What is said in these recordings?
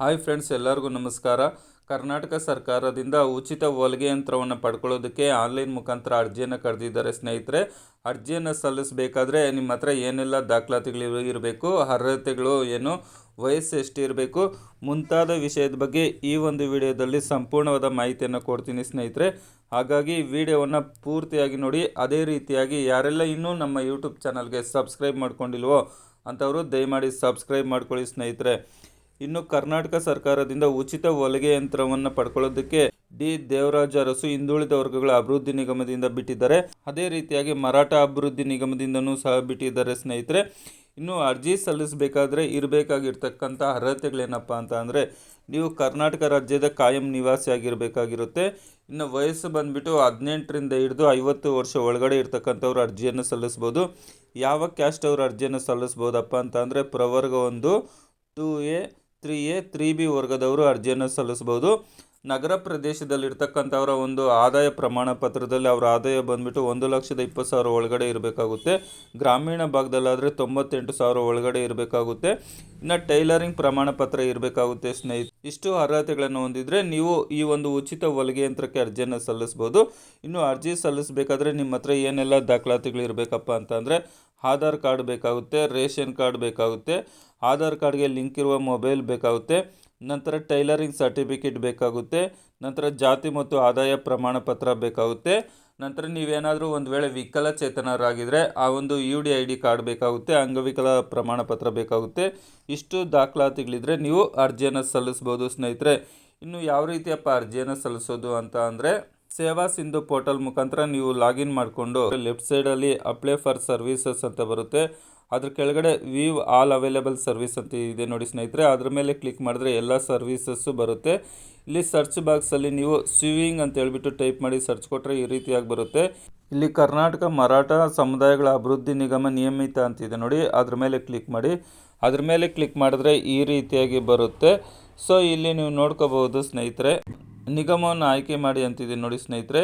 Hi friends, ಎಲ್ಲರಿಗೂ ನಮಸ್ಕಾರ. ಕರ್ನಾಟಕ ಸರ್ಕಾರದಿಂದ ಉಚಿತ ಹೊಲಿಗೆ ಯಂತ್ರವನ್ನು ಪಡ್ಕೊಳ್ಳೋದಕ್ಕೆ ಆನ್ಲೈನ್ ಮುಖಾಂತರ ಅರ್ಜಿಯನ್ನು ಕರೆದಿದ್ದಾರೆ ಸ್ನೇಹಿತರೆ. ಅರ್ಜಿಯನ್ನು ಸಲ್ಲಿಸಬೇಕಾದ್ರೆ ನಿಮ್ಮ ಹತ್ರ ಏನೆಲ್ಲ ದಾಖಲಾತಿಗಳು ಇರಬೇಕು, ಅರ್ಹತೆಗಳು ಏನು, ವಯಸ್ಸು ಎಷ್ಟು ಇರಬೇಕು ಮುಂತಾದ ವಿಷಯದ ಬಗ್ಗೆ ಈ ಒಂದು ವಿಡಿಯೋದಲ್ಲಿ ಸಂಪೂರ್ಣವಾದ ಮಾಹಿತಿಯನ್ನು ಕೊಡ್ತೀನಿ ಸ್ನೇಹಿತರೆ. ಹಾಗಾಗಿ ವಿಡಿಯೋವನ್ನು ಪೂರ್ತಿಯಾಗಿ ನೋಡಿ. ಅದೇ ರೀತಿಯಾಗಿ ಯಾರೆಲ್ಲ ಇನ್ನೂ ನಮ್ಮ ಯೂಟ್ಯೂಬ್ ಚಾನಲ್ಗೆ ಸಬ್ಸ್ಕ್ರೈಬ್ ಮಾಡ್ಕೊಂಡಿಲ್ವೋ ಅಂಥವರು ದಯಮಾಡಿ ಸಬ್ಸ್ಕ್ರೈಬ್ ಮಾಡ್ಕೊಳ್ಳಿ ಸ್ನೇಹಿತರೆ. ಇನ್ನು ಕರ್ನಾಟಕ ಸರ್ಕಾರದಿಂದ ಉಚಿತ ಹೊಲಿಗೆ ಯಂತ್ರವನ್ನು ಪಡ್ಕೊಳ್ಳೋದಕ್ಕೆ ಡಿ ದೇವರಾಜ ಅರಸು ಹಿಂದುಳಿದ ವರ್ಗಗಳ ಅಭಿವೃದ್ಧಿ ನಿಗಮದಿಂದ ಬಿಟ್ಟಿದ್ದಾರೆ. ಅದೇ ರೀತಿಯಾಗಿ ಮರಾಠ ಅಭಿವೃದ್ಧಿ ನಿಗಮದಿಂದನೂ ಸಹ ಬಿಟ್ಟಿದ್ದಾರೆ ಸ್ನೇಹಿತರೆ. ಇನ್ನು ಅರ್ಜಿ ಸಲ್ಲಿಸಬೇಕಾದ್ರೆ ಇರಬೇಕಾಗಿರ್ತಕ್ಕಂಥ ಅರ್ಹತೆಗಳೇನಪ್ಪ ಅಂತ ಅಂದರೆ, ನೀವು ಕರ್ನಾಟಕ ರಾಜ್ಯದ ಕಾಯಂ ನಿವಾಸಿ ಆಗಿರಬೇಕಾಗಿರುತ್ತೆ. ಇನ್ನು ವಯಸ್ಸು ಬಂದುಬಿಟ್ಟು 18ರಿಂದ ಹಿಡಿದು 50 ವರ್ಷ ಒಳಗಡೆ ಇರ್ತಕ್ಕಂಥವ್ರು ಅರ್ಜಿಯನ್ನು ಸಲ್ಲಿಸ್ಬೋದು. ಯಾವ ಕ್ಯಾಸ್ಟ್ ಅವರು ಅರ್ಜಿಯನ್ನು ಸಲ್ಲಿಸ್ಬೋದಪ್ಪ ಅಂತ ಅಂದರೆ, ಪ್ರವರ್ಗ 1, 2A, 3A, 3B ವರ್ಗದವರು ಅರ್ಜಿಯನ್ನು ಸಲ್ಲಿಸ್ಬೋದು. ನಗರ ಪ್ರದೇಶದಲ್ಲಿರ್ತಕ್ಕಂಥವರ ಒಂದು ಆದಾಯ ಪ್ರಮಾಣ ಪತ್ರದಲ್ಲಿ ಅವರ ಆದಾಯ ಬಂದುಬಿಟ್ಟು 1,20,000 ಒಳಗಡೆ ಇರಬೇಕಾಗುತ್ತೆ. ಗ್ರಾಮೀಣ ಭಾಗದಲ್ಲಾದರೆ 98,000 ಒಳಗಡೆ ಇರಬೇಕಾಗುತ್ತೆ. ಇನ್ನು ಟೈಲರಿಂಗ್ ಪ್ರಮಾಣ ಪತ್ರ ಇರಬೇಕಾಗುತ್ತೆ ಸ್ನೇಹಿತರೆ. ಇಷ್ಟು ಅರ್ಹತೆಗಳನ್ನು ಹೊಂದಿದರೆ ನೀವು ಈ ಒಂದು ಉಚಿತ ಹೊಲಿಗೆ ಯಂತ್ರಕ್ಕೆ ಅರ್ಜಿಯನ್ನು ಸಲ್ಲಿಸ್ಬೋದು. ಇನ್ನು ಅರ್ಜಿ ಸಲ್ಲಿಸಬೇಕಾದ್ರೆ ನಿಮ್ಮ ಹತ್ರ ಏನೆಲ್ಲ ದಾಖಲಾತಿಗಳು ಇರಬೇಕಪ್ಪ ಅಂತಂದರೆ, ಆಧಾರ್ ಕಾರ್ಡ್ ಬೇಕಾಗುತ್ತೆ, ರೇಷನ್ ಕಾರ್ಡ್ ಬೇಕಾಗುತ್ತೆ, ಆಧಾರ್ ಕಾರ್ಡ್ಗೆ ಲಿಂಕ್ ಇರುವ ಮೊಬೈಲ್ ಬೇಕಾಗುತ್ತೆ, ನಂತರ ಟೈಲರಿಂಗ್ ಸರ್ಟಿಫಿಕೇಟ್ ಬೇಕಾಗುತ್ತೆ, ನಂತರ ಜಾತಿ ಮತ್ತು ಆದಾಯ ಪ್ರಮಾಣ ಪತ್ರ ಬೇಕಾಗುತ್ತೆ, ನಂತರ ನೀವೇನಾದರೂ ಒಂದು ವೇಳೆ ವಿಕಲಚೇತನರಾಗಿದ್ದರೆ ಆ ಒಂದು UDID ಕಾರ್ಡ್ ಬೇಕಾಗುತ್ತೆ, ಅಂಗವಿಕಲ ಪ್ರಮಾಣ ಪತ್ರ ಬೇಕಾಗುತ್ತೆ. ಇಷ್ಟು ದಾಖಲಾತಿಗಳಿದ್ರೆ ನೀವು ಅರ್ಜಿಯನ್ನು ಸಲ್ಲಿಸ್ಬೋದು ಸ್ನೇಹಿತರೆ. ಇನ್ನು ಯಾವ ರೀತಿಯಪ್ಪ ಅರ್ಜಿಯನ್ನು ಸಲ್ಲಿಸೋದು ಅಂತ ಅಂದರೆ, ಸೇವಾ ಸಿಂಧು ಪೋರ್ಟಲ್ ಮುಖಾಂತರ ನೀವು ಲಾಗಿನ್ ಮಾಡಿಕೊಂಡು ಲೆಫ್ಟ್ ಸೈಡಲ್ಲಿ ಅಪ್ಲೈ ಫಾರ್ ಸರ್ವೀಸಸ್ ಅಂತ ಬರುತ್ತೆ. ಅದ್ರ ಕೆಳಗಡೆ ವ್ಯೂ ಆಲ್ ಅವೈಲೇಬಲ್ ಸರ್ವಿಸ್ ಅಂತ ಇದೆ ನೋಡಿ ಸ್ನೇಹಿತರೆ. ಅದ್ರ ಮೇಲೆ ಕ್ಲಿಕ್ ಮಾಡಿದ್ರೆ ಎಲ್ಲ ಸರ್ವೀಸಸ್ಸು ಬರುತ್ತೆ. ಇಲ್ಲಿ ಸರ್ಚ್ ಬಾಕ್ಸಲ್ಲಿ ನೀವು ಸ್ವಿವಿಂಗ್ ಅಂತ ಹೇಳ್ಬಿಟ್ಟು ಟೈಪ್ ಮಾಡಿ ಸರ್ಚ್ ಕೊಟ್ಟರೆ ಈ ರೀತಿಯಾಗಿ ಬರುತ್ತೆ. ಇಲ್ಲಿ ಕರ್ನಾಟಕ ಮರಾಠ ಸಮುದಾಯಗಳ ಅಭಿವೃದ್ಧಿ ನಿಗಮ ನಿಯಮಿತ ಅಂತಿದೆ ನೋಡಿ, ಅದ್ರ ಮೇಲೆ ಕ್ಲಿಕ್ ಮಾಡಿ. ಅದ್ರ ಮೇಲೆ ಕ್ಲಿಕ್ ಮಾಡಿದ್ರೆ ಈ ರೀತಿಯಾಗಿ ಬರುತ್ತೆ. ಸೊ ಇಲ್ಲಿ ನೀವು ನೋಡ್ಕೋಬಹುದು ಸ್ನೇಹಿತರೆ, ನಿಗಮವನ್ನು ಆಯ್ಕೆ ಮಾಡಿ ಅಂತಿದೆ ನೋಡಿ ಸ್ನೇಹಿತರೆ.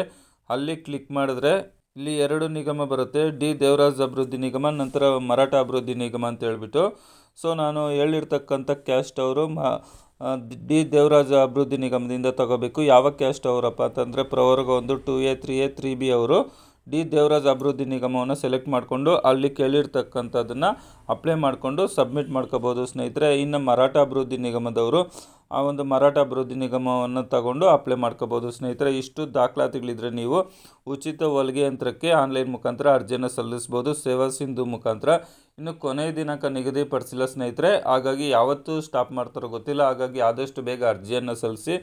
ಅಲ್ಲಿ ಕ್ಲಿಕ್ ಮಾಡಿದ್ರೆ ಇಲ್ಲಿ 2 ನಿಗಮ ಬರುತ್ತೆ, ಡಿ ದೇವರಾಜ್ ಅಭಿವೃದ್ಧಿ ನಿಗಮ, ನಂತರ ಮರಾಠ ಅಭಿವೃದ್ಧಿ ನಿಗಮ ಅಂತ ಹೇಳ್ಬಿಟ್ಟು. ಸೊ ನಾನು ಹೇಳಿರ್ತಕ್ಕಂಥ ಕ್ಯಾಸ್ಟ್ ಅವರು ಡಿ ದೇವರಾಜ ಅಭಿವೃದ್ಧಿ ನಿಗಮದಿಂದ ತಗೋಬೇಕು. ಯಾವ ಕ್ಯಾಸ್ಟ್ ಅವರಪ್ಪ ಅಂತಂದರೆ, ಪ್ರವರ್ಗ 1, 2A, 3A, 3B ಅವರು ಡಿ ದೇವರಾಜ್ ಅಭಿವೃದ್ಧಿ ನಿಗಮವನ್ನು ಸೆಲೆಕ್ಟ್ ಮಾಡಿಕೊಂಡು ಅಲ್ಲಿ ಕೇಳಿರ್ತಕ್ಕಂಥದ್ದನ್ನು ಅಪ್ಲೈ ಮಾಡಿಕೊಂಡು ಸಬ್ಮಿಟ್ ಮಾಡ್ಕೋಬೋದು ಸ್ನೇಹಿತರೆ. ಇನ್ನು ಮರಾಠ ಅಭಿವೃದ್ಧಿ ನಿಗಮದವರು ಆ ಒಂದು ಮರಾಠ ಅಭಿವೃದ್ಧಿ ನಿಗಮವನ್ನು ತಗೊಂಡು ಅಪ್ಲೈ ಮಾಡ್ಕೋಬೋದು ಸ್ನೇಹಿತರೆ. ಇಷ್ಟು ದಾಖಲಾತಿಗಳಿದ್ರೆ ನೀವು ಉಚಿತ ಹೊಲಿಗೆ ಯಂತ್ರಕ್ಕೆ ಆನ್ಲೈನ್ ಮುಖಾಂತರ ಅರ್ಜಿಯನ್ನು ಸಲ್ಲಿಸ್ಬೋದು ಸೇವಾ ಸಿಂಧು ಮುಖಾಂತರ. ಇನ್ನು ಕೊನೆಯ ದಿನಾಂಕ ನಿಗದಿಪಡಿಸಿಲ್ಲ ಸ್ನೇಹಿತರೆ, ಹಾಗಾಗಿ ಯಾವತ್ತೂ ಸ್ಟಾಪ್ ಮಾಡ್ತಾರೋ ಗೊತ್ತಿಲ್ಲ. ಹಾಗಾಗಿ ಆದಷ್ಟು ಬೇಗ ಅರ್ಜಿಯನ್ನು ಸಲ್ಲಿಸಿ.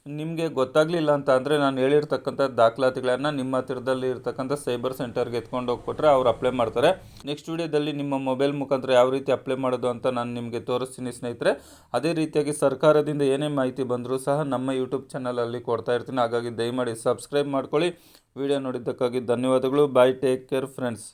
ನಿಮಗೆ ಗೊತ್ತಾಗಲಿಲ್ಲ ಅಂತ ಅಂದರೆ, ನಾನು ಹೇಳಿರ್ತಕ್ಕಂಥ ದಾಖಲಾತಿಗಳನ್ನು ನಿಮ್ಮ ಹತ್ತಿರದಲ್ಲಿ ಇರ್ತಕ್ಕಂಥ ಸೈಬರ್ ಸೆಂಟರ್ಗೆ ಎತ್ಕೊಂಡು ಹೋಗ್ಕೊಟ್ರೆ ಅವ್ರು ಅಪ್ಲೈ ಮಾಡ್ತಾರೆ. ನೆಕ್ಸ್ಟ್ ವಿಡಿಯೋದಲ್ಲಿ ನಿಮ್ಮ ಮೊಬೈಲ್ ಮುಖಾಂತರ ಯಾವ ರೀತಿ ಅಪ್ಲೈ ಮಾಡೋದು ಅಂತ ನಾನು ನಿಮಗೆ ತೋರಿಸ್ತೀನಿ ಸ್ನೇಹಿತರೆ. ಅದೇ ರೀತಿಯಾಗಿ ಸರ್ಕಾರದಿಂದ ಏನೇ ಮಾಹಿತಿ ಬಂದರೂ ಸಹ ನಮ್ಮ ಯೂಟ್ಯೂಬ್ ಚಾನಲಲ್ಲಿ ಕೊಡ್ತಾ ಇರ್ತೀನಿ. ಹಾಗಾಗಿ ದಯಮಾಡಿ ಸಬ್ಸ್ಕ್ರೈಬ್ ಮಾಡ್ಕೊಳ್ಳಿ. ವಿಡಿಯೋ ನೋಡಿದ್ದಕ್ಕಾಗಿ ಧನ್ಯವಾದಗಳು. ಬಾಯ್, ಟೇಕ್ ಕೇರ್ ಫ್ರೆಂಡ್ಸ್.